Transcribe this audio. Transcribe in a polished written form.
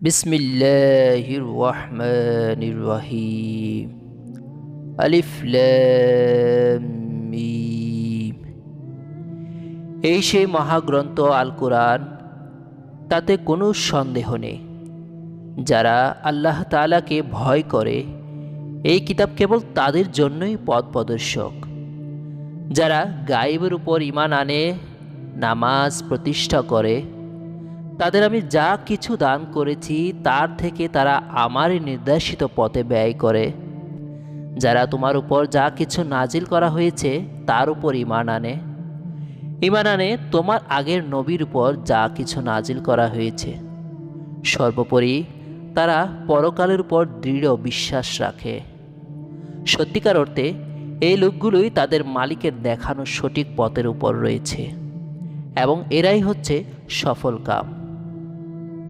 বিসমিল্লাহির রহমানির রহিম। আলিফ লাম মিম। এই সেই মহাগ্রন্থ আল কোরআন, তাতে কোনো সন্দেহ নেই। যারা আল্লাহ তাআলাকে ভয় করে, এই কিতাব কেবল তাদের জন্যই পথ প্রদর্শক। যারা গায়েবের উপর ঈমান আনে, নামাজ প্রতিষ্ঠা করে, তাদের আমি যা কিছু দান করেছি তার থেকে তারা আমারই নির্দেশিত পথে ব্যয় করে। যারা তোমার উপর যা কিছু নাজিল করা হয়েছে তার উপর ঈমান আনে তোমার আগের নবীর উপর যা কিছু নাজিল করা হয়েছে। সর্বোপরি তারা পরকালের উপর দৃঢ় বিশ্বাস রাখে। সত্যিকার অর্থে এই লোকগুলোই তাদের মালিকের দেখানো সঠিক পথের উপর রয়েছে এবং এরাই হচ্ছে সফল কাম।